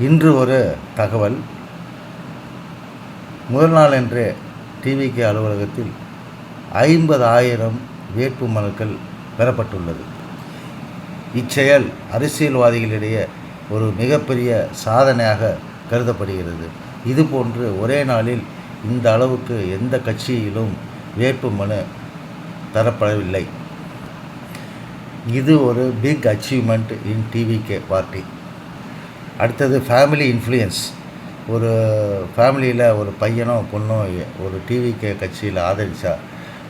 இன்று ஒரு தகவல். முதல் நாளன்று டிவிகே அலுவலகத்தில் 50,000 வேட்பு மனுக்கள் பெறப்பட்டுள்ளது. இச்செயல் அரசியல்வாதிகளிடையே ஒரு மிகப்பெரிய சாதனையாக கருதப்படுகிறது. இதுபோன்று ஒரே நாளில் இந்த அளவுக்கு எந்த கட்சியிலும் வேட்பு மனு தரப்படவில்லை. இது ஒரு big achievement in TVK party. அடுத்தது ஃபேமிலி இன்ஃப்ளூயன்ஸ். ஒரு ஃபேமிலியில் ஒரு பையனோ பொண்ணோ ஒரு டிவிகே கட்சியில் ஆதரித்தா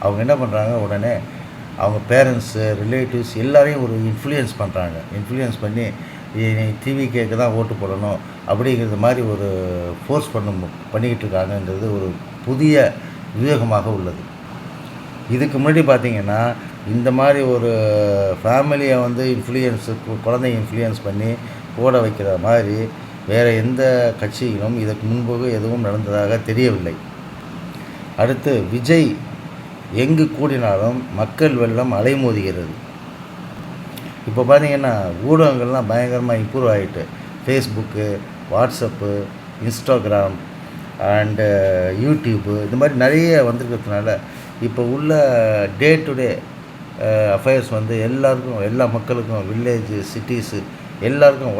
அவங்க என்ன பண்ணுறாங்க, உடனே அவங்க பேரண்ட்ஸு, ரிலேட்டிவ்ஸ் எல்லாரையும் ஒரு இன்ஃப்ளூயன்ஸ் பண்ணுறாங்க. இன்ஃப்ளூயன்ஸ் பண்ணி நீ டிவிகேக்கு தான் ஓட்டு போடணும் அப்படிங்கிறது மாதிரி ஒரு ஃபோர்ஸ் பண்ணிக்கிட்டு இருக்காங்கங்கிறது ஒரு புதிய விவேகமாக உள்ளது. இதுக்கு முன்னாடி பார்த்திங்கன்னா இந்த மாதிரி ஒரு ஃபேமிலியை குழந்தைய இன்ஃப்ளூயன்ஸ் பண்ணி போட வைக்கிற மாதிரி வேறு எந்த கட்சியிலும் இதற்கு முன்பு எதுவும் நடந்ததாக தெரியவில்லை. அடுத்து விஜய் எங்கு கூடினாலும் மக்கள் வெள்ளம் அலைமோதுகிறது. இப்போ பார்த்திங்கன்னா ஊடகங்கள்லாம் பயங்கரமாக இம்ப்ரூவ் ஆகிட்டு, Facebook, WhatsApp, Instagram and YouTube இந்த மாதிரி நிறைய வந்துருக்கிறதுனால இப்போ உள்ள டே டு டே அஃபேர்ஸ் எல்லாருக்கும், எல்லா மக்களுக்கும், வில்லேஜு, சிட்டிஸு எல்லாருக்கும்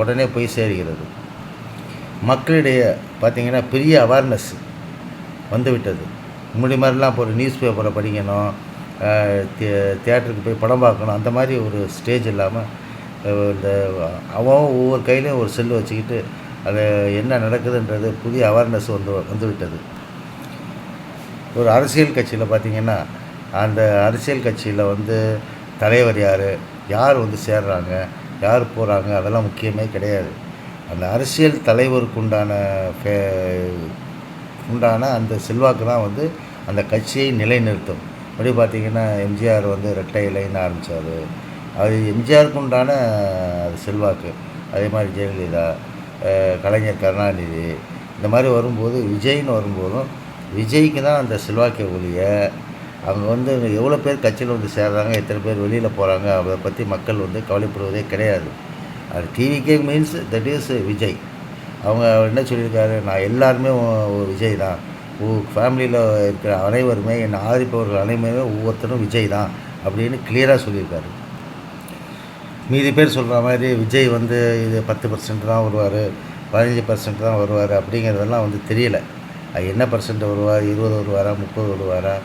உடனே போய் சேர்கிறது. மக்களிடையே பார்த்திங்கன்னா பெரிய அவேர்னஸ் வந்துவிட்டது. முன்னாடி மாதிரிலாம் இப்போ ஒரு நியூஸ் பேப்பரை படிக்கணும், தியேட்டருக்கு போய் படம் பார்க்கணும், அந்த மாதிரி ஒரு ஸ்டேஜ் இல்லாமல் இந்த ஒவ்வொரு கையிலையும் ஒரு செல்லு வச்சுக்கிட்டு அது என்ன நடக்குதுன்றது புதிய அவேர்னஸ் வந்துவிட்டது. ஒரு அரசியல் கட்சியில் பார்த்திங்கன்னா அந்த அரசியல் கட்சியில் தலைவர் யார் சேர்றாங்க, யார் போகிறாங்க, அதெல்லாம் முக்கியமே கிடையாது. அந்த அரசியல் தலைவருக்கு உண்டான அந்த செல்வாக்கு தான் அந்த கட்சியை நிலைநிறுத்தும். அப்படி பார்த்திங்கன்னா எம்ஜிஆர் ரெட்டை இலைன்னு ஆரம்பித்தார். அது எம்ஜிஆருக்கு உண்டான அது செல்வாக்கு. அதே மாதிரி ஜெயலலிதா, கலைஞர் கருணாநிதி இந்த மாதிரி வரும்போது, விஜய்னு வரும்போதும் விஜய்க்கு தான் அந்த செல்வாக்கை ஒழிய அவங்க எவ்வளோ பேர் கட்சியில் சேர்றாங்க, எத்தனை பேர் வெளியில் போகிறாங்க, அதை பற்றி மக்கள் கவலைப்படுவதே கிடையாது. அது TVK means that is Vijay. அவங்க என்ன சொல்லியிருக்காரு, நான் எல்லாருமே விஜய் தான், ஃபேமிலியில் இருக்கிற அனைவருமே, என்னை ஆதரிப்பவர்கள் அனைவருமே ஒவ்வொருத்தரும் விஜய் தான் அப்படின்னு கிளியராக சொல்லியிருக்காரு. மீதி பேர் சொல்கிற மாதிரி விஜய் இது 10% தான் வருவார், 15% தான் வருவார் அப்படிங்கிறதெல்லாம் தெரியல. அது என்ன பர்சன்ட் வருவார், 20 வருவாரா, 30 வருவாரா,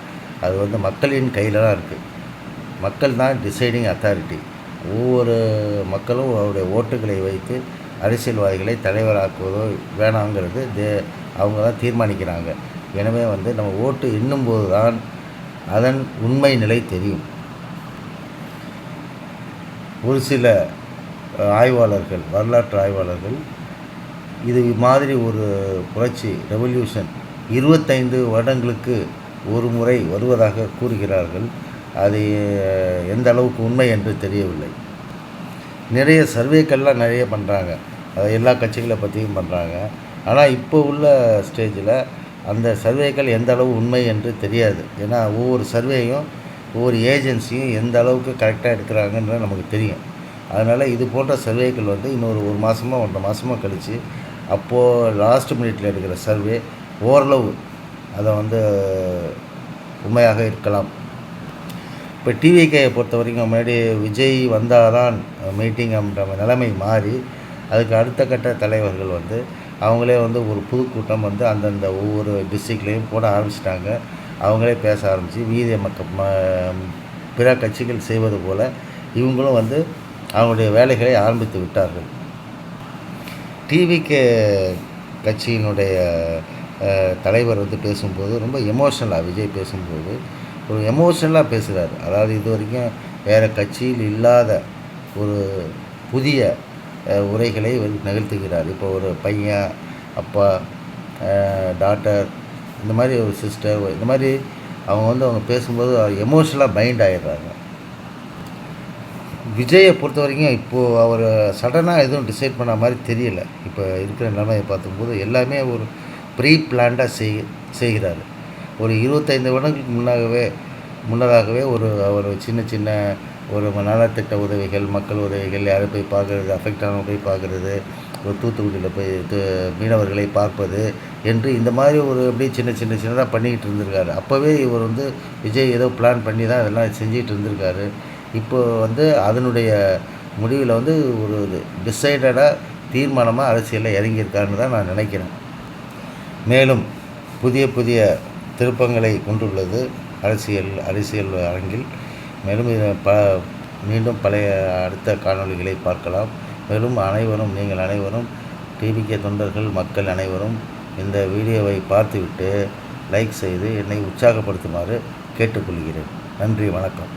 அது மக்களின் கையில் தான் இருக்குது. மக்கள் தான் டிசைடிங் அத்தாரிட்டி. ஒவ்வொரு மக்களும் அவருடைய ஓட்டுகளை வைத்து அரசியல்வாதிகளை தலைவராக்குவதோ வேணாங்கிறது அவங்க தான் தீர்மானிக்கிறாங்க. எனவே நம்ம ஓட்டு எண்ணும்போது தான் அதன் உண்மை நிலை தெரியும். ஒரு சில ஆய்வாளர்கள், வரலாற்று ஆய்வாளர்கள் இது மாதிரி ஒரு புரட்சி, ரெவல்யூஷன் 25 வருடங்களுக்கு ஒரு முறை வருவதாக கூறுகிறார்கள். அது எந்த அளவுக்கு உண்மை என்று தெரியவில்லை. நிறைய சர்வேக்கள்லாம் நிறைய பண்ணுறாங்க, எல்லா கட்சிகளை பற்றியும் பண்ணுறாங்க. ஆனால் இப்போ உள்ள ஸ்டேஜில் அந்த சர்வேக்கள் எந்த அளவு உண்மை என்று தெரியாது. ஏன்னா ஒவ்வொரு சர்வேயும் ஒவ்வொரு ஏஜென்சியும் எந்த அளவுக்கு கரெக்டாக எடுக்கிறாங்கன்றது நமக்கு தெரியும். அதனால் இது போன்ற சர்வேக்கள் இன்னொரு 1 மாதமோ 1.5 மாதமோ கழித்து அப்போது லாஸ்ட் மினிட்டில் எடுக்கிற சர்வே ஓரளவு அதை உண்மையாக இருக்கலாம். இப்போ டிவிகேயை பொறுத்த வரைக்கும் முன்னாடி விஜய் வந்தால் தான் மீட்டிங் அப்படின்ற நிலைமை மாறி அதுக்கு அடுத்த கட்ட தலைவர்கள் அவங்களே ஒரு பொதுக்கூட்டம் அந்தந்த ஒவ்வொரு டிஸ்ட்ரிக்ட்லேயும் போட ஆரம்பிச்சிட்டாங்க. அவங்களே பேச ஆரம்பித்து வீதிய பிற கட்சிகள் செய்வது போல் இவங்களும் அவங்களுடைய வேலைகளை ஆரம்பித்து விட்டார்கள். டிவிகே கட்சியினுடைய தலைவர் பேசும்போது ரொம்ப எமோஷ்னலாக, விஜய் பேசும்போது ஒரு எமோஷ்னலாக பேசுகிறார். அதாவது இது வரைக்கும் வேறு கட்சியில் இல்லாத ஒரு புதிய உரைகளை நிகழ்த்துகிறார். இப்போ ஒரு பையன், அப்பா, டாட்டர், இந்த மாதிரி ஒரு சிஸ்டர், இந்த மாதிரி அவங்க பேசும்போது எமோஷ்னலாக பைண்ட் ஆகிடுறாங்க. விஜயை பொறுத்த வரைக்கும் இப்போது அவர் சடனாக எதுவும் டிசைட் பண்ண மாதிரி தெரியல. இப்போ இருக்கிற நிலைமையை பார்க்கும்போது எல்லாமே ஒரு ப்ரீ பிளான்டாக செய்கிறார். ஒரு 25 வருடங்களுக்கு முன்னதாகவே அவர் சின்ன சின்ன ஒரு நலத்திட்ட உதவிகள், மக்கள் உதவிகள், யாரை போய் பார்க்குறது, அஃபெக்ட் ஆனவங்க போய் பார்க்குறது, ஒரு தூத்துக்குடியில் போய் மீனவர்களை பார்ப்பது என்று இந்த மாதிரி ஒரு அப்படியே சின்னதாக பண்ணிக்கிட்டு இருந்திருக்காரு. அப்போவே இவர் வந்து விஜய் ஏதோ பிளான் பண்ணி தான் இதெல்லாம் செஞ்சுட்டு இருந்திருக்காரு. இப்போ வந்து அதனுடைய முடிவில் வந்து ஒரு டிசைடடாக தீர்மானமாக அரசியலில் இறங்கியிருக்காருன்னு தான் நான் நினைக்கிறேன். மேலும் புதிய திருப்பங்களை கொண்டுள்ளது அரசியல் அரங்கில். மேலும் மீண்டும் பழைய அடுத்த காணொளிகளை பார்க்கலாம். மேலும் நீங்கள் அனைவரும் டிவிகே தொண்டர்கள், மக்கள் அனைவரும் இந்த வீடியோவை பார்த்துவிட்டு லைக் செய்து என்னை உற்சாகப்படுத்துமாறு கேட்டுக்கொள்கிறேன். நன்றி, வணக்கம்.